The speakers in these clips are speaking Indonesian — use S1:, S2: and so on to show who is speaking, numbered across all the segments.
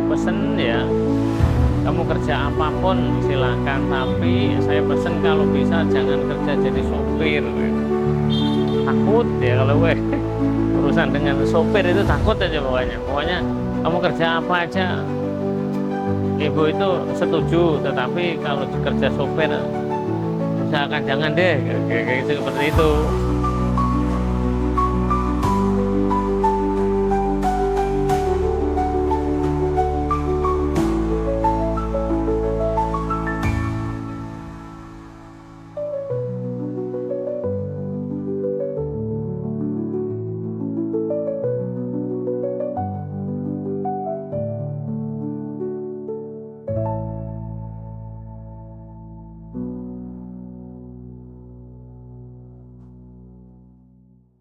S1: pesen ya, kamu kerja apapun silahkan, tapi saya pesen kalau bisa jangan kerja jadi sopir. Takut ya kalau gue urusan dengan sopir itu takut aja pokoknya kamu kerja apa aja ibu itu setuju, tetapi kalau kerja sopir usahakan jangan deh, kayak seperti itu.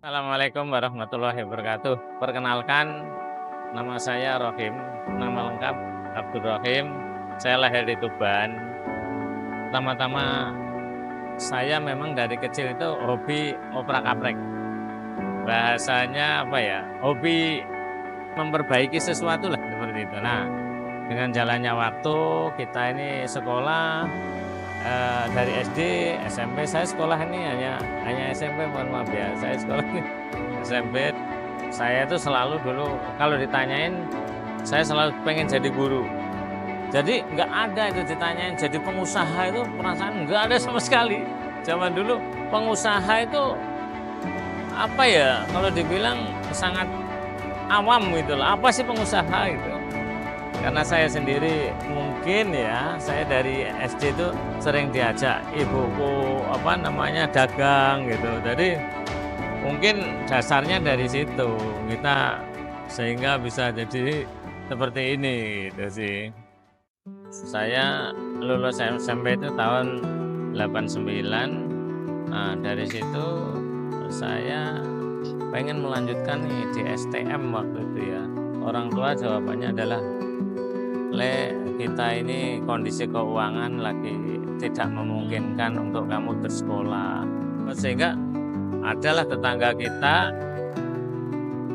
S1: Assalamualaikum warahmatullahi wabarakatuh. Perkenalkan, nama saya Rohim, nama lengkap Abdul Rohim. Saya lahir di Tuban. Pertama-tama saya memang dari kecil itu hobi oprak-aprek. Bahasanya apa ya? Hobi memperbaiki sesuatu lah seperti itu. Nah, dengan jalannya waktu kita ini sekolah dari SD, SMP. Saya sekolah ini hanya SMP, mohon maaf ya. Saya sekolah ini SMP. Saya itu selalu dulu kalau ditanyain, saya selalu pengen jadi guru. Jadi nggak ada itu ditanyain jadi pengusaha, itu perasaan nggak ada sama sekali. Zaman dulu pengusaha itu apa ya? Kalau dibilang sangat awam gitu lah. Apa sih pengusaha itu? Karena saya sendiri mungkin ya, saya dari SD itu sering diajak ibuku dagang gitu. Jadi mungkin dasarnya dari situ kita sehingga bisa jadi seperti ini gitu sih. Saya lulus SMP itu tahun 89. Nah, dari situ saya pengen melanjutkan nih di STM waktu itu ya. Orang tua jawabannya adalah, Le, kita ini kondisi keuangan lagi tidak memungkinkan untuk kamu bersekolah. Sehingga adalah tetangga kita,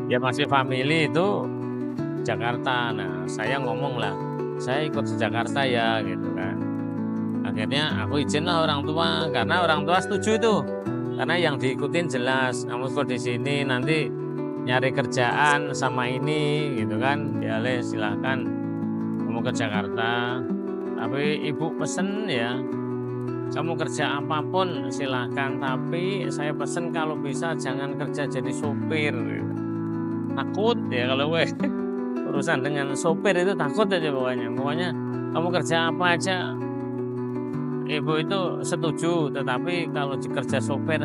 S1: ya masih family itu Jakarta. Nah, saya ngomong lah, saya ikut ke Jakarta ya gitu kan. Akhirnya aku izin lah orang tua, karena orang tua setuju itu. Karena yang diikutin jelas, kamu kok di sini nanti nyari kerjaan sama ini gitu kan. Ya Le, silakan ke Jakarta, tapi ibu pesen ya, kamu kerja apapun silahkan, tapi saya pesen kalau bisa jangan kerja jadi sopir. Takut ya kalau gue urusan dengan sopir itu takut aja pokoknya kamu kerja apa aja ibu itu setuju, tetapi kalau kerja sopir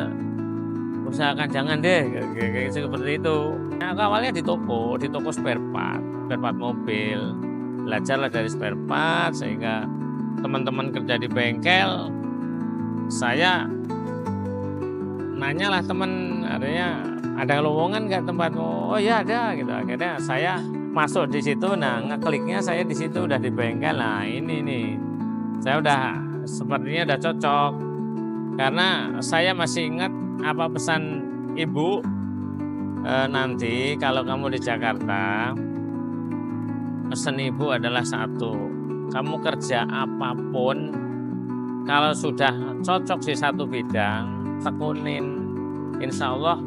S1: usahakan jangan deh, kayak seperti itu. Nah, awalnya di toko spare part mobil, belajarlah dari spare part, sehingga teman-teman kerja di bengkel, saya nanyalah teman, adanya ada lowongan nggak tempatmu? Oh ya ada gitu. Akhirnya saya masuk di situ. Nah, ngekliknya saya di situ udah di bengkel. Nah, ini nih saya udah sepertinya udah cocok, karena saya masih ingat apa pesan ibu, nanti kalau kamu di Jakarta, pesan ibu adalah satu, kamu kerja apapun, kalau sudah cocok di satu bidang, tekunin, insya Allah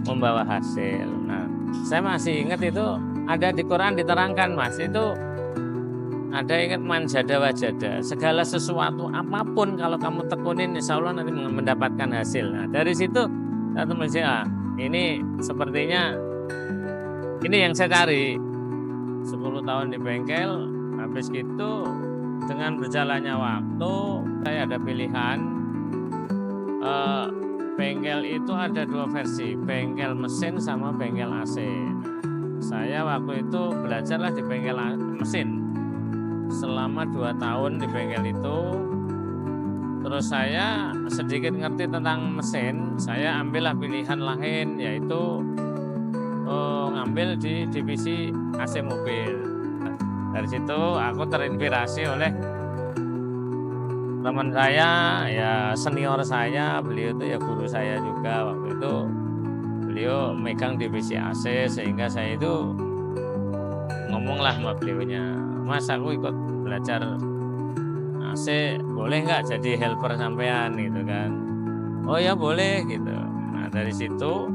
S1: membawa hasil. Nah, saya masih ingat itu ada di Quran diterangkan, Mas, itu ada ingat manjada wajada, segala sesuatu apapun kalau kamu tekunin, insya Allah nanti mendapatkan hasil. Nah, dari situ satu manusia, ini sepertinya ini yang saya cari. 10 tahun di bengkel, habis itu dengan berjalannya waktu saya ada pilihan. Bengkel itu ada dua versi, bengkel mesin sama bengkel AC. Saya waktu itu belajarlah di bengkel mesin selama 2 tahun di bengkel itu. Terus saya sedikit ngerti tentang mesin, saya ambillah pilihan lain, yaitu ngambil di divisi AC mobil. Dari situ aku terinspirasi oleh teman saya, ya senior saya, beliau itu ya guru saya juga waktu itu. Beliau megang divisi AC, sehingga saya itu ngomonglah sama beliaunya, Mas aku ikut belajar AC, boleh nggak jadi helper sampean gitu kan. Oh ya boleh gitu. Nah dari situ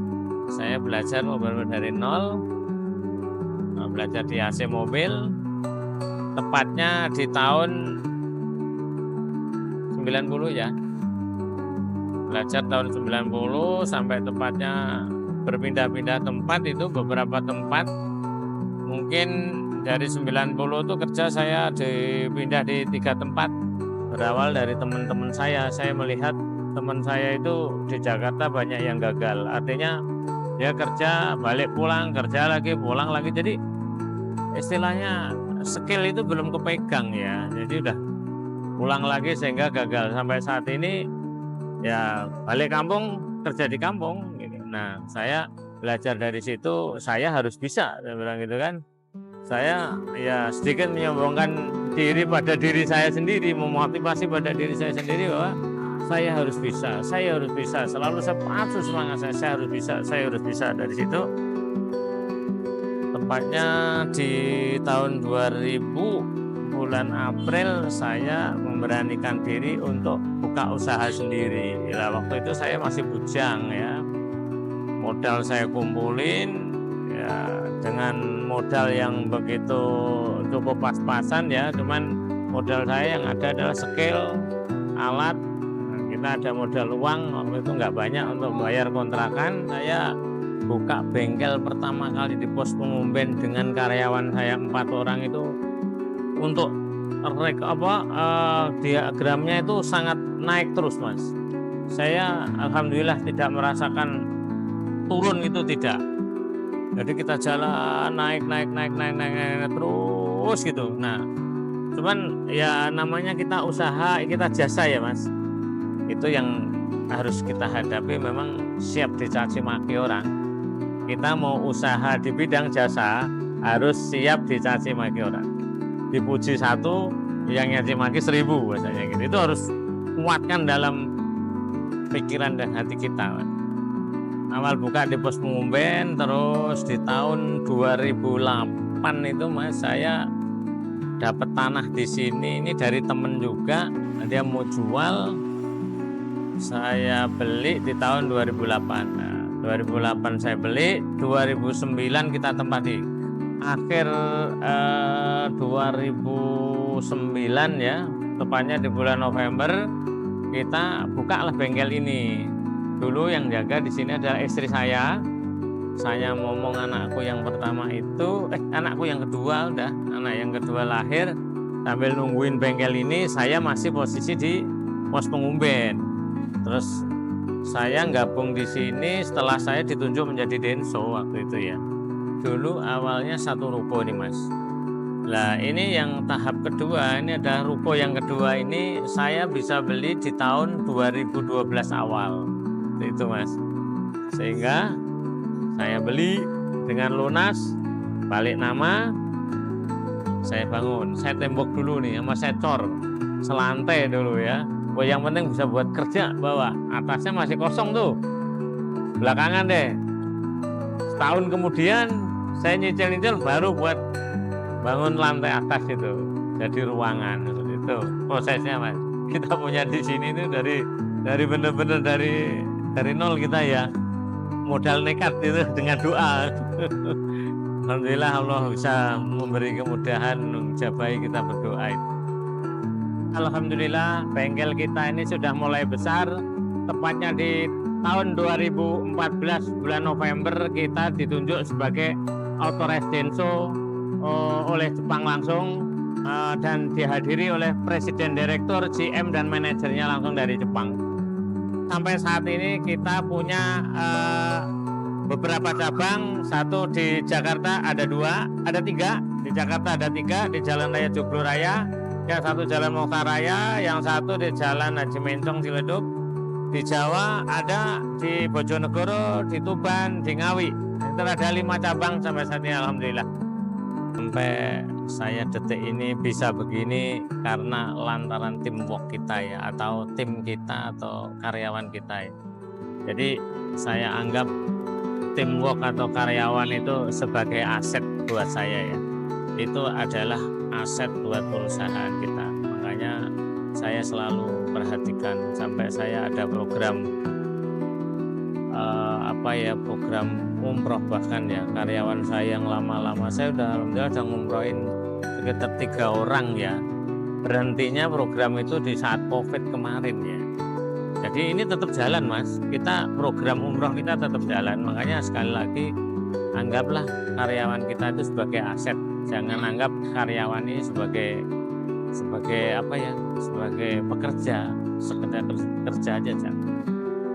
S1: saya belajar mobil dari nol, belajar di AC mobil, tepatnya di tahun 90 ya. Belajar tahun 90 sampai tepatnya berpindah-pindah tempat, itu beberapa tempat. Mungkin dari 90 itu kerja saya dipindah di 3 tempat. Berawal dari teman-teman saya melihat teman saya itu di Jakarta banyak yang gagal. Artinya dia kerja, balik pulang, kerja lagi, pulang lagi. Jadi istilahnya skill itu belum kepegang ya. Jadi udah pulang lagi sehingga gagal. Sampai saat ini ya balik kampung, kerja di kampung gitu. Nah saya belajar dari situ, saya harus bisa, saya bilang gitu kan. Saya ya sedikit menyombongkan diri pada diri saya sendiri, memotivasi pada diri saya sendiri bahwa saya harus bisa, selalu saya pacu semangat saya harus bisa, Dari situ tepatnya di tahun 2000 bulan April saya memberanikan diri untuk buka usaha sendiri. Ya, waktu itu saya masih bujang ya, modal saya kumpulin ya dengan modal yang begitu cukup pas-pasan ya, cuman modal saya yang ada adalah skill, alat. Nah, kita ada modal uang waktu itu nggak banyak untuk bayar kontrakan. Saya buka bengkel pertama kali di Pos Pengumben dengan karyawan saya 4 orang itu. Untuk diagramnya itu sangat naik terus Mas. Saya alhamdulillah tidak merasakan turun, itu tidak. Jadi kita jalan naik terus gitu. Nah, cuman ya namanya kita usaha, kita jasa ya Mas. Itu yang harus kita hadapi, memang siap dicaci maki orang. Kita mau usaha di bidang jasa harus siap dicaci maki orang. Dipuji 1, yang nyaci maki 1000 bahasanya gitu. Itu harus kuatkan dalam pikiran dan hati kita Mas. Awal buka di Pos Pengumben, terus di tahun 2008 itu Mas saya dapat tanah di sini, ini dari temen juga, dia mau jual, saya beli di tahun 2008. Nah, 2008 saya beli, 2009 kita tempati. Akhir 2009 ya, tepatnya di bulan November kita buka lah bengkel ini. Dulu yang jaga di sini adalah istri saya. Saya ngomong anakku yang pertama itu, anakku yang kedua udah, anak yang kedua lahir. Sambil nungguin bengkel ini, saya masih posisi di Pos Pengumben. Terus saya gabung di sini setelah saya ditunjuk menjadi denso waktu itu ya. Dulu awalnya 1 ruko nih Mas. Nah ini yang tahap kedua, ini ada ruko yang kedua ini saya bisa beli di tahun 2012 awal. Itu Mas, sehingga saya beli dengan lunas, balik nama, saya bangun, saya tembok dulu nih, sama saya cor selantai dulu ya. Oh, yang penting bisa buat kerja, bawa atasnya masih kosong tuh, belakangan deh. Setahun kemudian saya nyicil-nyicil baru buat bangun lantai atas itu jadi ruangan. Itu prosesnya Mas. Kita punya di sini itu dari bener-bener dari nol kita ya, modal nekat itu dengan doa. Alhamdulillah Allah bisa memberi kemudahan, menjabai kita berdoa itu. Alhamdulillah bengkel kita ini sudah mulai besar. Tepatnya di tahun 2014 bulan November kita ditunjuk sebagai authorized denso oleh Jepang langsung, dan dihadiri oleh Presiden Direktur, GM dan manajernya langsung dari Jepang. Sampai saat ini kita punya beberapa cabang, satu di Jakarta ada 2, ada 3, di Jakarta ada 3, di Jalan Raya Joglo Raya, yang satu Jalan Mokhtar Raya, yang satu di Jalan Haji Mencong Ciledug. Di Jawa ada di Bojonegoro, di Tuban, di Ngawi. Itu ada 5 cabang sampai saat ini alhamdulillah. Sampai saya detik ini bisa begini karena lantaran teamwork kita ya, atau tim kita atau karyawan kita ya. Jadi saya anggap teamwork atau karyawan itu sebagai aset buat saya ya. Itu adalah aset buat perusahaan kita. Makanya saya selalu perhatikan, sampai saya ada program program umroh, bahkan ya karyawan saya yang lama-lama saya alhamdulillah udah ngumrohin sekitar 3 orang ya. Berhentinya program itu di saat COVID kemarin ya. Jadi ini tetap jalan Mas, kita program umroh kita tetap jalan. Makanya sekali lagi anggaplah karyawan kita itu sebagai aset, jangan anggap karyawan ini sebagai pekerja, sekedar kerja aja jangan.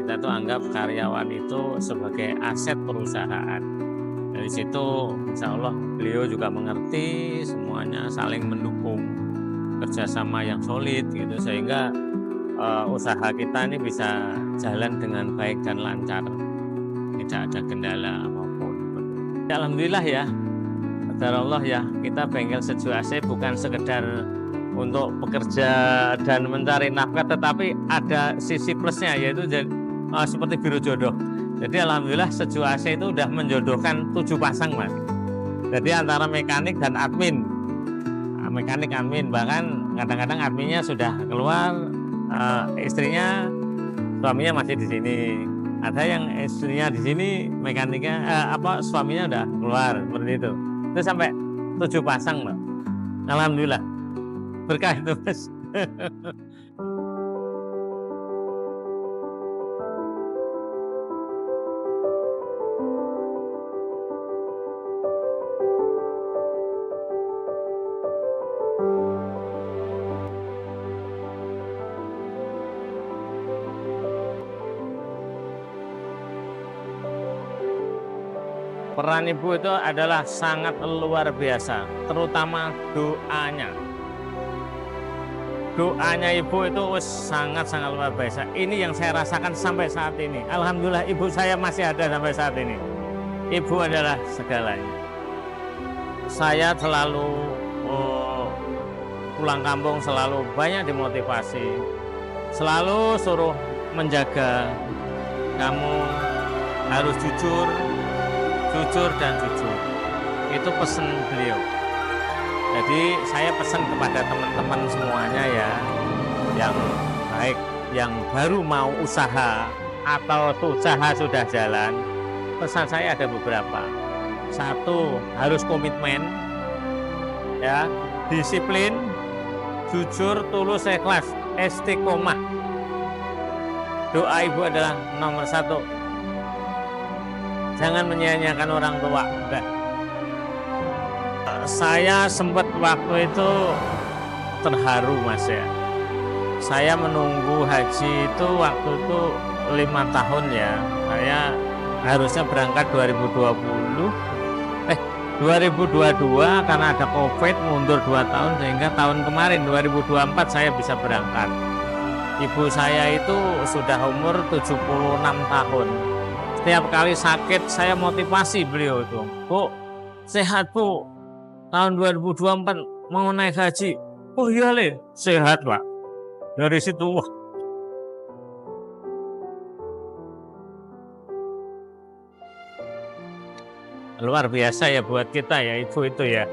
S1: Kita tuh anggap karyawan itu sebagai aset perusahaan. Dari situ insya Allah beliau juga mengerti, semuanya saling mendukung, kerjasama yang solid gitu, sehingga usaha kita ini bisa jalan dengan baik dan lancar, tidak ada kendala apapun. Alhamdulillah ya, qadar Allah ya, kita bengkel Sejuk AC bukan sekedar untuk bekerja dan mencari nafkah, tetapi ada sisi plusnya, yaitu seperti biro jodoh. Jadi alhamdulillah Sejuk AC itu udah menjodohkan 7 pasang Mas. Jadi antara mekanik dan admin, mekanik admin, bahkan kadang-kadang adminnya sudah keluar, istrinya, suaminya masih di sini. Ada yang istrinya di sini, mekaniknya suaminya udah keluar, seperti itu. Itu sampai 7 pasang loh. Alhamdulillah, berkah itu Mas. Peran ibu itu adalah sangat luar biasa, terutama doanya. Doanya ibu itu sangat-sangat luar biasa. Ini yang saya rasakan sampai saat ini. Alhamdulillah ibu saya masih ada sampai saat ini. Ibu adalah segalanya. Saya selalu pulang kampung selalu banyak dimotivasi, selalu suruh menjaga, kamu harus jujur dan jujur. Itu pesan beliau. Jadi saya pesan kepada teman-teman semuanya ya, yang baik, yang baru mau usaha atau usaha sudah jalan, pesan saya ada beberapa. 1, harus komitmen, ya, disiplin, jujur, tulus, ikhlas, istiqomah. Doa ibu adalah nomor 1. Jangan menyia-nyiakan orang tua. Enggak. Saya sempat waktu itu terharu Mas ya. Saya menunggu haji itu waktu itu 5 tahun ya. Saya harusnya berangkat 2022 karena ada COVID mundur 2 tahun, sehingga tahun kemarin 2024 saya bisa berangkat. Ibu saya itu sudah umur 76 tahun. Setiap kali sakit saya motivasi beliau itu, Bu, sehat Bu, tahun 2024 mau naik haji. Oh iya Le, sehat Pak. Dari situ wah, luar biasa ya buat kita ya ibu itu ya.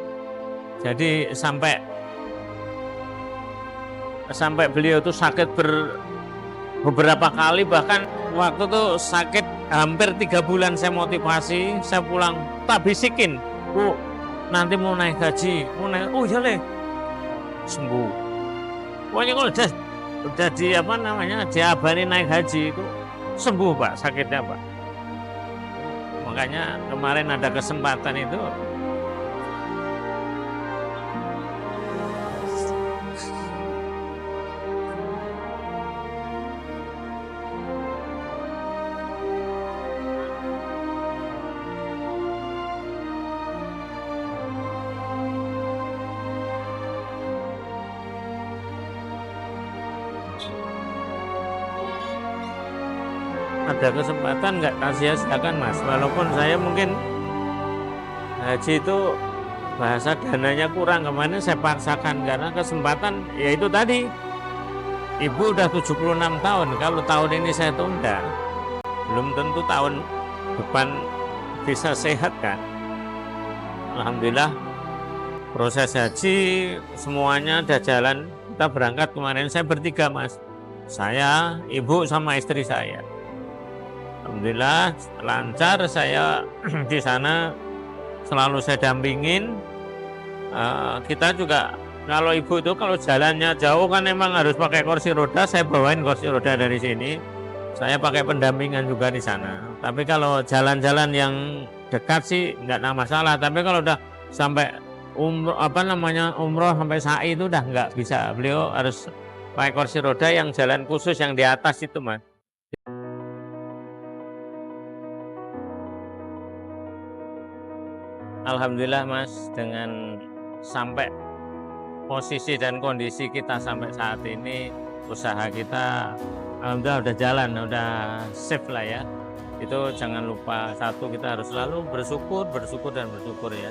S1: Jadi sampai beliau itu sakit beberapa kali, bahkan waktu itu sakit hampir 3 bulan saya motivasi, saya pulang tak bisikin, Bu, nanti mau naik haji, oh iya Le, sembuh. Pokoknya kalau udah diabani naik haji itu sembuh Pak, sakitnya Pak. Makanya kemarin ada kesempatan itu, nggak sia-siakan Mas. Walaupun saya mungkin haji itu bahasa dananya kurang, kemarin saya paksakan karena kesempatan, yaitu tadi ibu udah 76 tahun. Kalau tahun ini saya tunda, belum tentu tahun depan bisa sehat kan. Alhamdulillah Proses haji semuanya udah jalan, kita berangkat kemarin saya bertiga Mas. Saya, ibu sama istri saya. Alhamdulillah lancar, saya di sana selalu saya dampingin. Kita juga kalau ibu itu kalau jalannya jauh kan emang harus pakai kursi roda, saya bawain kursi roda dari sini. Saya pakai pendampingan juga di sana. Tapi kalau jalan-jalan yang dekat sih nggak ada masalah. Tapi kalau udah sampai umroh sampai sa'i itu udah nggak bisa. Beliau harus pakai kursi roda yang jalan khusus yang di atas itu Mas. Alhamdulillah Mas, dengan sampai posisi dan kondisi kita sampai saat ini, usaha kita alhamdulillah udah jalan, udah safe lah ya. Itu jangan lupa, satu, kita harus selalu bersyukur dan bersyukur ya.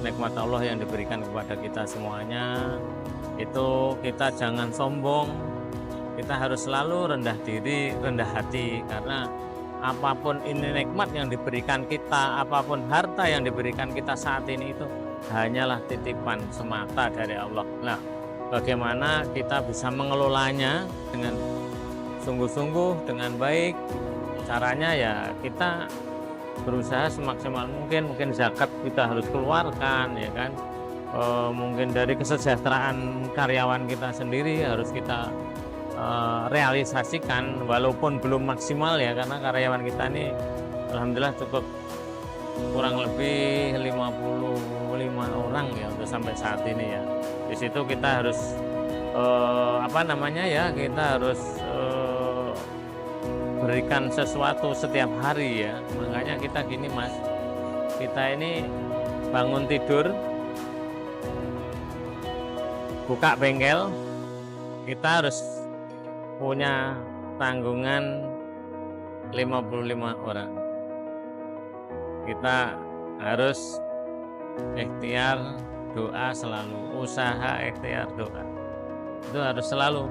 S1: Nikmat Allah yang diberikan kepada kita semuanya, itu kita jangan sombong, kita harus selalu rendah diri, rendah hati, karena apapun ini nikmat yang diberikan kita, apapun harta yang diberikan kita saat ini itu hanyalah titipan semata dari Allah. Nah, bagaimana kita bisa mengelolanya dengan sungguh-sungguh, dengan baik? Caranya ya kita berusaha semaksimal mungkin zakat kita harus keluarkan ya kan. Mungkin dari kesejahteraan karyawan kita sendiri harus kita realisasikan walaupun belum maksimal ya, karena karyawan kita ini alhamdulillah cukup kurang lebih 55 orang ya untuk sampai saat ini ya. Di situ kita harus kita harus berikan sesuatu setiap hari ya. Makanya kita gini Mas, kita ini bangun tidur, buka bengkel, kita harus punya tanggungan 55 orang. Kita harus ikhtiar doa selalu, usaha ikhtiar doa. Itu harus selalu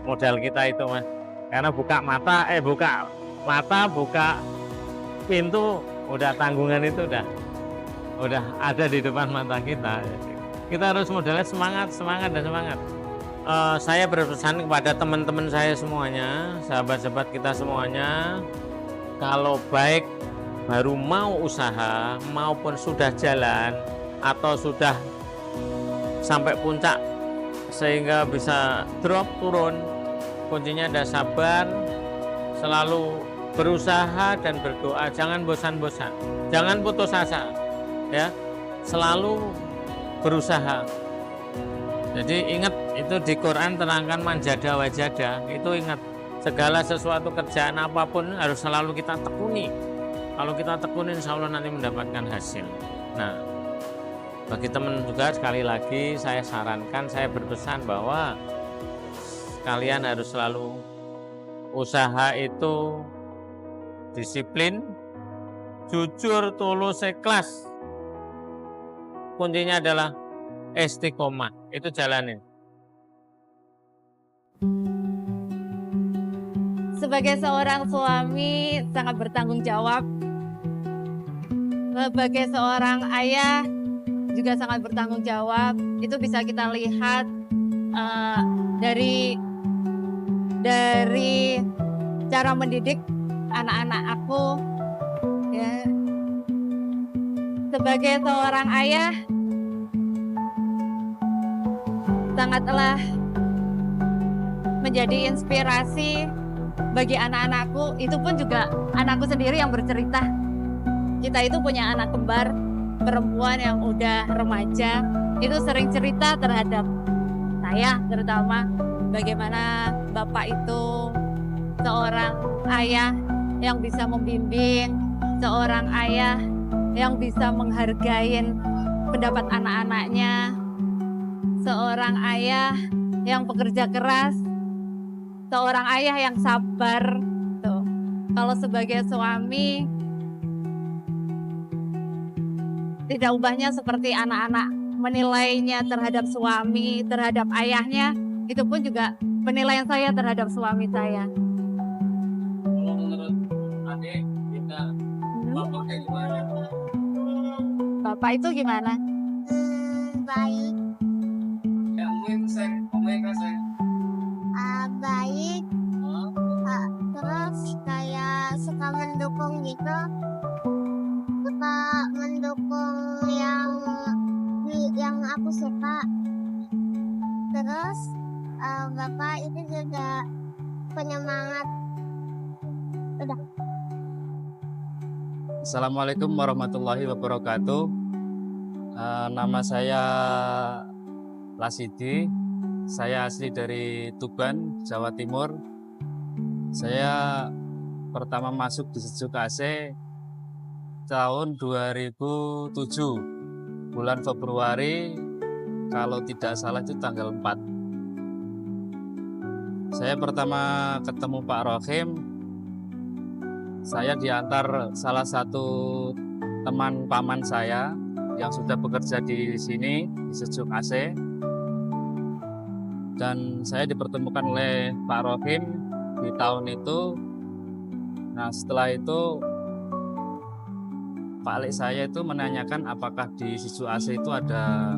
S1: modal kita itu Mas. Karena buka mata, buka pintu, udah tanggungan itu udah ada di depan mata kita. Kita harus modalnya semangat. Saya berpesan kepada teman-teman saya semuanya, sahabat-sahabat kita semuanya, kalau baik baru mau usaha maupun sudah jalan atau sudah sampai puncak sehingga bisa drop turun, kuncinya ada sabar, selalu berusaha dan berdoa, jangan bosan-bosan, jangan putus asa ya, selalu berusaha. Jadi ingat, itu di Quran terangkan manjada wajada, itu ingat, segala sesuatu kerjaan apapun harus selalu kita tekuni. Kalau kita tekuni insya Allah nanti mendapatkan hasil. Nah, bagi teman juga sekali lagi saya sarankan, saya berpesan bahwa kalian harus selalu usaha itu disiplin, jujur, tulus, ikhlas. Kuncinya adalah istiqomah, itu jalanin.
S2: Sebagai seorang suami sangat bertanggung jawab. Sebagai seorang ayah juga sangat bertanggung jawab. Itu bisa kita lihat dari cara mendidik anak-anak aku. Ya. Sebagai seorang ayah sangatlah menjadi inspirasi bagi anak-anakku. Itu pun juga anakku sendiri yang bercerita. Kita itu punya anak kembar perempuan yang udah remaja, itu sering cerita terhadap saya terutama, bagaimana bapak itu seorang ayah yang bisa membimbing, seorang ayah yang bisa menghargai pendapat anak-anaknya, seorang ayah yang pekerja keras, seorang ayah yang sabar. Tuh. Kalau sebagai suami, tidak ubahnya seperti anak-anak menilainya terhadap suami, terhadap ayahnya, itu pun juga penilaian saya terhadap suami saya.
S1: Kalau menurut adik, kita bapaknya gimana?
S2: Bapak itu gimana?
S3: baik, baik, terus kayak suka mendukung gitu, suka mendukung yang aku suka. Terus Bapak itu juga penyemangat. Udah.
S4: Assalamualaikum warahmatullahi wabarakatuh. Nama saya Lasidi. Saya asli dari Tuban, Jawa Timur. Saya pertama masuk di Sejuk AC tahun 2007, bulan Februari, kalau tidak salah itu tanggal 4. Saya pertama ketemu Pak Rohim, saya diantar salah satu teman paman saya yang sudah bekerja di sini, di Sejuk AC. Dan saya dipertemukan oleh Pak Rohim di tahun itu. Nah, setelah itu Pak Alik saya itu menanyakan apakah di Sejuk AC itu ada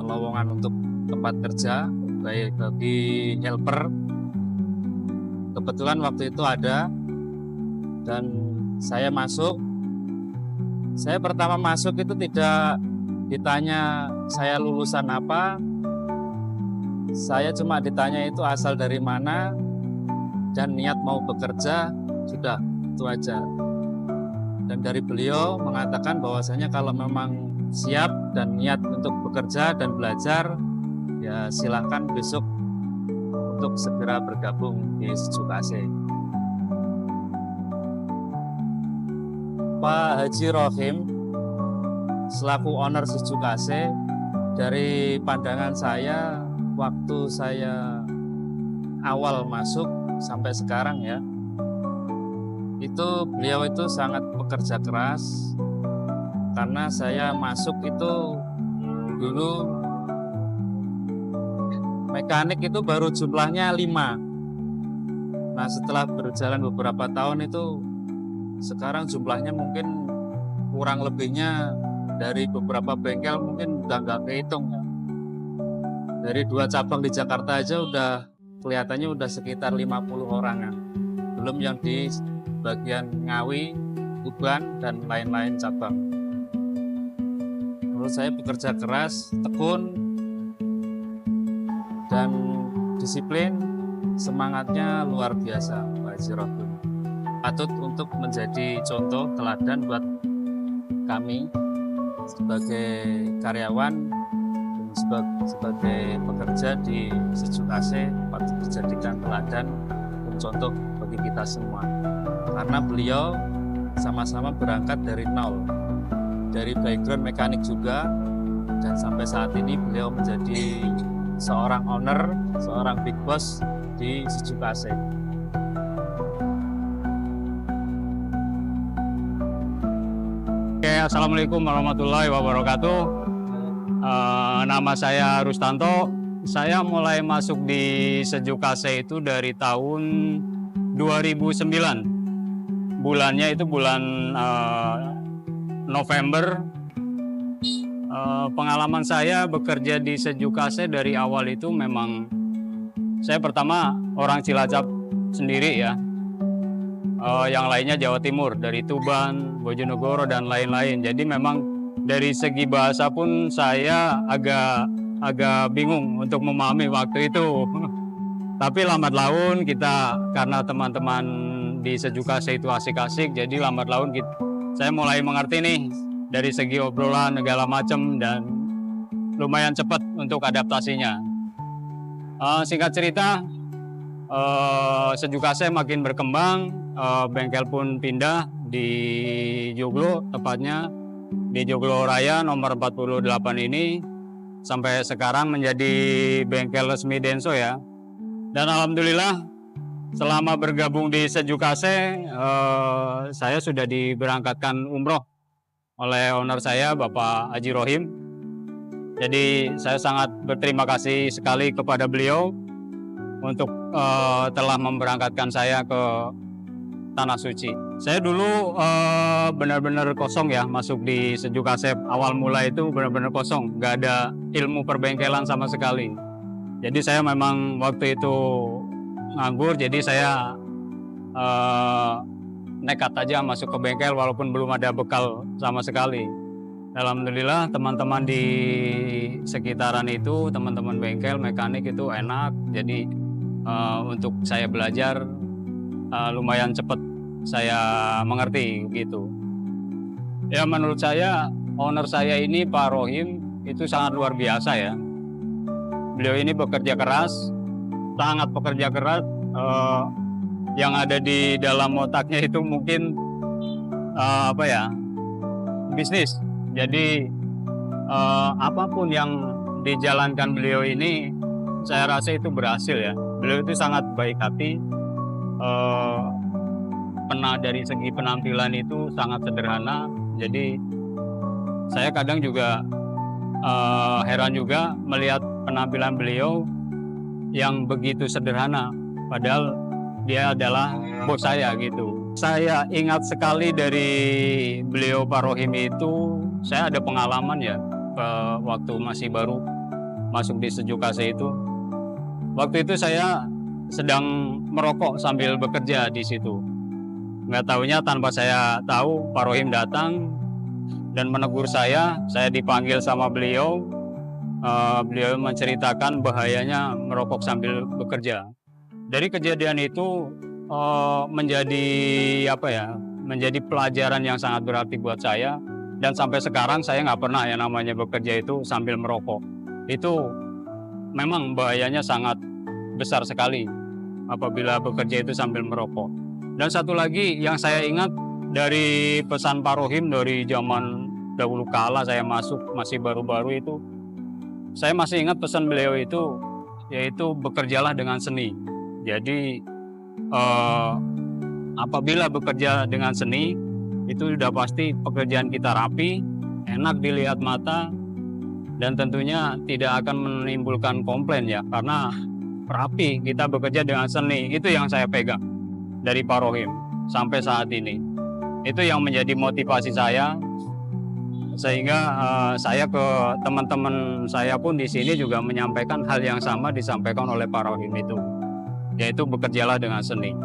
S4: lowongan untuk tempat kerja baik bagi helper. Kebetulan waktu itu ada, dan saya masuk. Saya pertama masuk itu tidak ditanya saya lulusan apa, saya cuma ditanya itu asal dari mana dan niat mau bekerja, sudah itu aja. Dan dari beliau mengatakan bahwasanya kalau memang siap dan niat untuk bekerja dan belajar, ya silahkan besok untuk segera bergabung di Sejuk AC. Pak Haji Rohim selaku owner Sejuk AC, dari pandangan saya waktu saya awal masuk sampai sekarang ya, itu beliau itu sangat bekerja keras. Karena saya masuk itu dulu mekanik itu baru jumlahnya 5. Nah, setelah berjalan beberapa tahun itu sekarang jumlahnya mungkin kurang lebihnya dari beberapa bengkel mungkin udah nggak kehitung ya. Dari 2 cabang di Jakarta aja udah kelihatannya udah sekitar 50 orangan. Belum yang di bagian Ngawi, Tuban, dan lain-lain cabang. Menurut saya bekerja keras, tekun, dan disiplin, semangatnya luar biasa Pak Haji Rohim. Patut untuk menjadi contoh teladan buat kami sebagai karyawan dan sebagai pekerja di Sejuk AC, patut dijadikan teladan dan contoh bagi kita semua. Karena beliau sama-sama berangkat dari nol, dari background mekanik juga, dan sampai saat ini beliau menjadi seorang owner, seorang big boss di Sejuk AC.
S5: Oke, assalamualaikum warahmatullahi wabarakatuh. Nama saya Rustanto. Saya mulai masuk di Sejuk AC itu dari tahun 2009. Bulannya itu bulan November. Pengalaman saya bekerja di Sejuk AC dari awal itu memang saya pertama orang Cilacap sendiri ya. Yang lainnya Jawa Timur, dari Tuban, Bojonegoro, dan lain-lain. Jadi memang dari segi bahasa pun saya agak bingung untuk memahami waktu itu. Tapi lambat laun kita, karena teman-teman di Sejuk AC itu asik-asik, jadi lambat laun saya mulai mengerti nih dari segi obrolan segala macam, dan lumayan cepat untuk adaptasinya. Singkat cerita, Sejuk AC makin berkembang, bengkel pun pindah di Joglo, tepatnya di Joglo Raya nomor 48 ini, sampai sekarang menjadi bengkel resmi Denso ya. Dan alhamdulillah selama bergabung di Sejuk AC, saya sudah diberangkatkan umroh oleh owner saya, Bapak Haji Rohim. Jadi saya sangat berterima kasih sekali kepada beliau untuk telah memberangkatkan saya ke tanah suci. Saya dulu benar-benar kosong ya masuk di Sejuk Kasep. Awal mula itu benar-benar kosong, nggak ada ilmu perbengkelan sama sekali. Jadi saya memang waktu itu nganggur, jadi saya nekat aja masuk ke bengkel walaupun belum ada bekal sama sekali. Alhamdulillah teman-teman di sekitaran itu, teman-teman bengkel, mekanik itu enak. Jadi untuk saya belajar lumayan cepat saya mengerti gitu. Ya menurut saya owner saya ini Pak Rohim itu sangat luar biasa ya. Beliau ini bekerja keras, sangat bekerja keras. Yang ada di dalam otaknya itu mungkin bisnis. Jadi apapun yang dijalankan beliau ini, saya rasa itu berhasil ya. Beliau itu sangat baik hati. Dari segi penampilan itu sangat sederhana. Jadi saya kadang juga heran juga melihat penampilan beliau yang begitu sederhana. Padahal dia adalah bos saya gitu. Saya ingat sekali dari beliau Pak Rohim itu, saya ada pengalaman ya waktu masih baru masuk di Sejuk Kasep itu. Waktu itu saya sedang merokok sambil bekerja di situ. Nggak tahunya tanpa saya tahu Pak Rohim datang dan menegur saya dipanggil sama beliau. Beliau menceritakan bahayanya merokok sambil bekerja. Dari kejadian itu menjadi menjadi pelajaran yang sangat berarti buat saya, dan sampai sekarang saya nggak pernah yang namanya bekerja itu sambil merokok. Itu memang bahayanya sangat besar sekali apabila bekerja itu sambil merokok. Dan satu lagi yang saya ingat dari pesan Pak Rohim dari zaman dahulu kala saya masuk masih baru-baru itu, saya masih ingat pesan beliau itu, yaitu bekerjalah dengan seni. Jadi apabila bekerja dengan seni itu sudah pasti pekerjaan kita rapi, enak dilihat mata, dan tentunya tidak akan menimbulkan komplain ya, karena rapi kita bekerja dengan seni. Itu yang saya pegang dari Pak Rohim sampai saat ini. Itu yang menjadi motivasi saya, sehingga saya ke teman-teman saya pun di sini juga menyampaikan hal yang sama disampaikan oleh Pak Rohim itu, yaitu bekerjalah dengan seni.